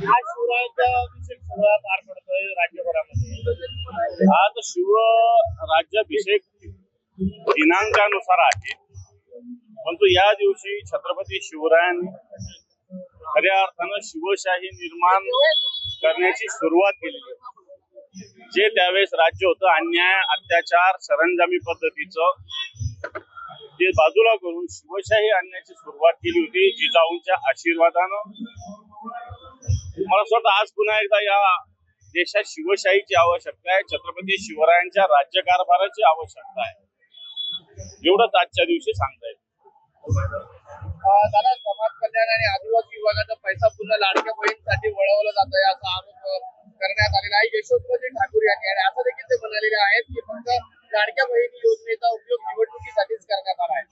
आज शिवरायाचा अभिषेक सोहळा पार पडतोय राज्यभरामध्ये. आज शिवराज्याभिषेक दिनांकानुसार आहे, परंतु या दिवशी छत्रपती शिवरायांनी खऱ्या अर्थानं शिवशाही निर्माण करण्याची सुरुवात केली. जे त्यावेळेस राज्य होतं अन्याय, अत्याचार, सरंजामी पद्धतीचं ते बाजूला करून शिवशाही आणण्याची सुरुवात केली होती जिजाऊंच्या आशीर्वादानं. मला असं वाटतं आज पुन्हा एकदा या देशात शिवशाहीची आवश्यकता आहे, छत्रपती शिवरायांच्या राज्यकारभाराची आवश्यकता आहे, एवढंच आजच्या दिवशी सांगता येईल. दादा, समाज कल्याण आणि आदिवासी विभागाचा पैसा पुन्हा लाडक्या बहिणीसाठी वळवला जात आहे असा आरोप करण्यात आलेला आहे यशवंतराव ठाकूर यांनी. आणि असं देखील ते म्हणालेले आहेत की फक्त लाडक्या बहिणी योजनेचा उपयोग निवडणुकीसाठीच करण्यात आला आहे.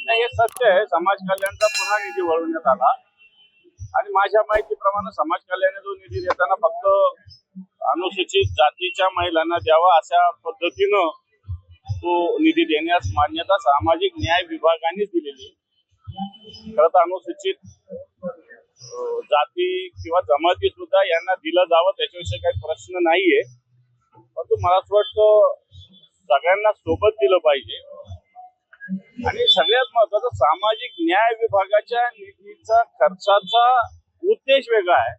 नाही, हे सत्य आहे. समाज कल्याणचा पुन्हा निधी वळवण्यात आला आणि माझ्या माहितीप्रमाणे समाज कल्याण जो निधी देताना फक्त अनुसूचित जातीच्या महिलांना द्यावा अशा पद्धतीनं तो निधी देण्यास मान्यता सामाजिक न्याय विभागानेच दिलेली. खरं तर अनुसूचित जाती किंवा जमाती सुद्धा यांना दिलं जावं त्याच्याविषयी काही प्रश्न नाहीये, परंतु मला असं वाटतं सगळ्यांना सोबत दिलं पाहिजे. आणि सगळ्यात महत्वाचं, सामाजिक न्याय विभागाच्या निधीचा खर्चाचा उद्देश वेगळा आहे.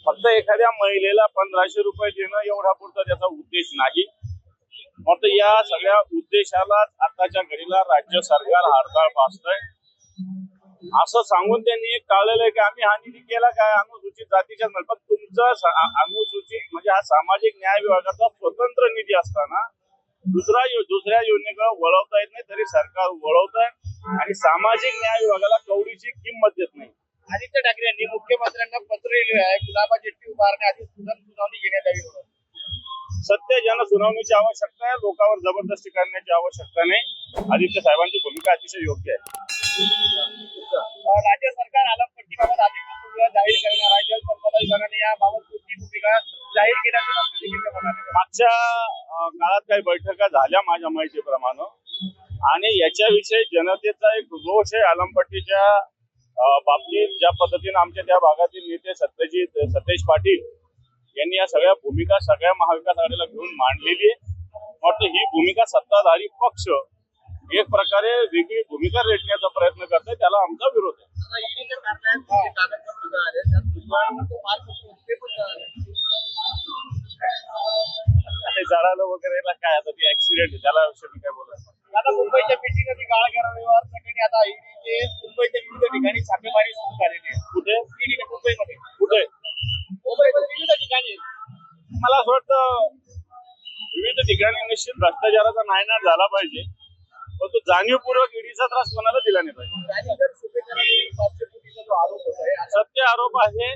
फक्त एखाद्या महिलेला 1500 रुपये देणं एवढा पुरता त्याचा उद्देश नाही. फक्त या सगळ्या उद्देशाला आताच्या घडीला राज्य सरकार हरताळ पासतंय असं सांगून त्यांनी एक टाळलेलं आहे की आम्ही हा निधी केला काय अनुसूचित जातीच्या. पण तुमचं अनुसूचित म्हणजे हा सामाजिक न्याय विभागाचा स्वतंत्र निधी असताना दुसऱ्या योजनेकडे वळवता येत नाही, तरी सरकार वळवत आहे आणि सामाजिक न्याय विभागाला कवडीची किंमत देत नाही. आदित्य ठाकरे यांनी मुख्यमंत्र्यांना पत्र लिहिले आहे गुलाबा जेट्टी उभारण्याआधी सुनावणी घेण्यात यावी म्हणून. सत्य जन सुनावणीची आवश्यकता आहे, लोकांवर जबरदस्ती करण्याची आवश्यकता नाही. आदित्य साहेबांची भूमिका अतिशय योग्य आहे. राज्य सरकार आलमपट्टीबाबत अधिकृत भूमिका जाहीर करणार आहे. जलसंपदा विभागाने याबाबत कोणती भूमिका जाहीर केल्याचं मागच्या काळात काही बैठका झाल्या माझ्या माहितीप्रमाणे आणि याच्याविषयी जनतेचा एक रोष आहे. आलमपट्टीच्या बाबतीत ज्या पद्धतीने आमच्या त्या भागातील नेते सतेज पाटील यांनी या सगळ्या भूमिका सगळ्या महाविकास आघाडीला घेऊन मांडलेली आहे. वाटतं ही भूमिका सत्ताधारी पक्ष एक प्रकारे वेगळी भूमिका रेटण्याचा प्रयत्न करतोय, त्याला आमचा विरोध आहे. ते जळालं वगैरे काय आता ते ऍक्सिडेंट आहे, त्याला विषयी काय बोलायचं. आता मुंबईच्या पेटी नदी गाळा व्यवहार प्रकरणी आता ईडीचे मुंबईच्या विविध ठिकाणी छापेमारी सुरू झालेली आहे. कुठे? मुंबईमध्ये. कुठे? मुंबईमध्ये विविध ठिकाणी. मला असं वाटतं विविध ठिकाणी निश्चित भ्रष्टाचाराचा नायनाट झाला पाहिजे, पण तो जाणीवपूर्वक ईडीचा त्रास कोणाला दिला नाही पाहिजे. सत्य आरोप आहे.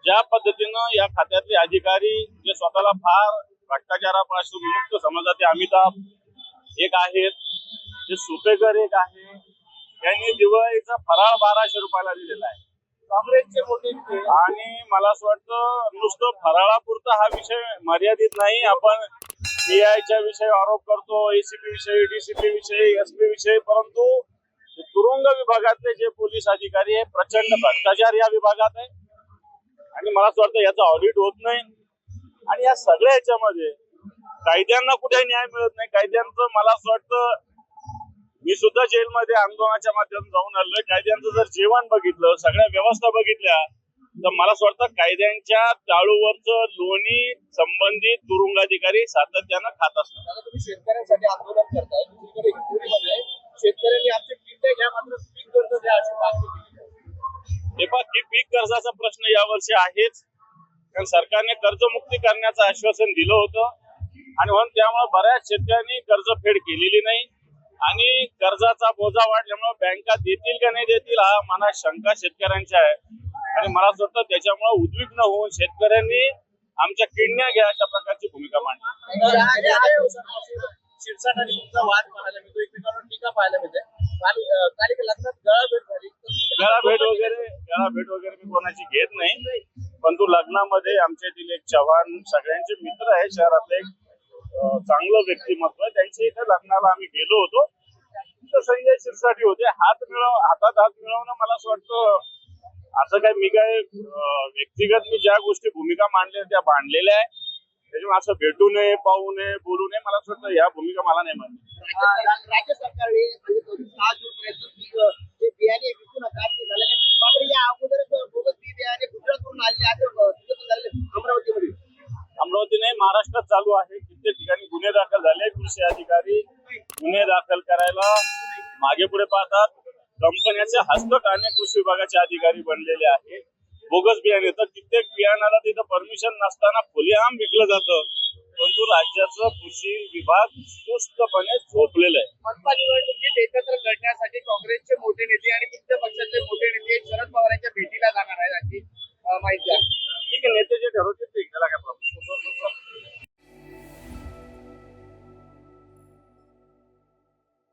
ज्या पद्धतीनं या खात्यातले अधिकारी जे स्वतःला फार भ्रष्टाचारापासून मुक्त समजतात ते अमिताभ एक आहेत, जे सुपेकर एक आहे, यांनी दिवाळीचा फराळ 1200 रुपयाला दिलेला आहे. काँग्रेसचे मोठे आणि मला असं वाटतं नुसतं फराळापुरता हा विषय मर्यादित नाही. आपण पीआयच्या विषयी आरोप करतो, एसीपी विषयी, डीसीपी विषयी, एसपी विषयी, परंतु तुरुंग विभागातले जे पोलीस अधिकारी आहे प्रचंड भ्रष्टाचार या विभागात आहे आणि मला असं वाटतं याचा ऑडिट होत नाही. आणि या सगळ्या ह्याच्यामध्ये कायद्यांना कुठेही न्याय मिळत नाही. कायद्यांचं मला असं वाटतं, मी सुद्धा जेलमध्ये आंदोलनाच्या माध्यमातून जाऊन आलोय, कायद्यांचं जर जीवन बघितलं, सगळ्या व्यवस्था बघितल्या तर मला असं वाटतं कायद्यांच्या चाळूवरचं लोणी संबंधित तुरुंगाधिकारी सातत्यानं खात असतात. तुम्ही शेतकऱ्यांसाठी आंदोलन करताय, दुसरीकडे हिंगोलीमध्ये शेतकऱ्यांनी आमचे किल्ले घ्या मात्र पीक कर्ज द्या अशी मागणी केली. हे पहा, पीक कर्जाचा प्रश्न यावर्षी आहेच, कारण सरकारने कर्जमुक्ती करण्याचं आश्वासन दिलं होतं आणि म्हणून त्यामुळे बऱ्याच शेतकऱ्यांनी कर्जफेड केलेली नाही आणि कर्जाचा बोजा वाढल्यामुळे बँका देतील का नाही देतील हा मनात शंका शेतकऱ्यांच्या आहे. आणि मला असं वाटतं त्याच्यामुळे उद्विग्न होऊन शेतकऱ्यांनी आमच्या किडण्या घ्या अशा प्रकारची भूमिका मांडली. शिरसाट आणि तुमचा वाद पाहायला मिळतो, एकमेकांवर टीका पाहायला मिळते. काल लग्नात गळाभेट झाली. गळाभेट वगैरे मी कोणाची घेत नाही, परंतु लग्नामध्ये आमच्यातील एक चव्हाण सगळ्यांचे मित्र आहे, शहरातले एक चांगलं व्यक्तिमत्व आहे, त्यांच्या इथे लग्नाला आम्ही गेलो होतो. तर संजय शिरसाट होते. हातात हात मिळवणं मला असं वाटतं असं काय मी काय व्यक्तिगत मी ज्या गोष्टी भूमिका मांडल्या त्या मांडलेल्या आहे. त्याच्यामुळे असं भेटू नये, पाहू नये, बोलू नये, मला असं वाटतं ह्या भूमिका मला नाही मान्य. राज्य सरकारने म्हणजे 6 जून पर्यंत जे बियाणे विकू नका ते झालं नाही. मात्र या अगोदरच बोगस बी बियाणे गुजरातवरून आले आहे तिथे पण झालेले अमरावतीमध्ये. अमरावती नाही, महाराष्ट्रात चालू आहे. कित्येक ठिकाणी गुन्हे दाखल झाले. कृषी अधिकारी गुन्हे दाखल करायला मागे पुढे पाहतात. कंपन्याचे हस्तकाने कृषी विभागाचे अधिकारी बनलेले आहेत. बोगस बियाणे तर कित्येक बियाणाला तिथं परमिशन नसताना खुलेआम विकलं जातं. परंतु राज्याचं कृषी विभाग सुस्तपणे झोपलेलं आहे. मनपा निवडणुकीत एकत्र लढण्यात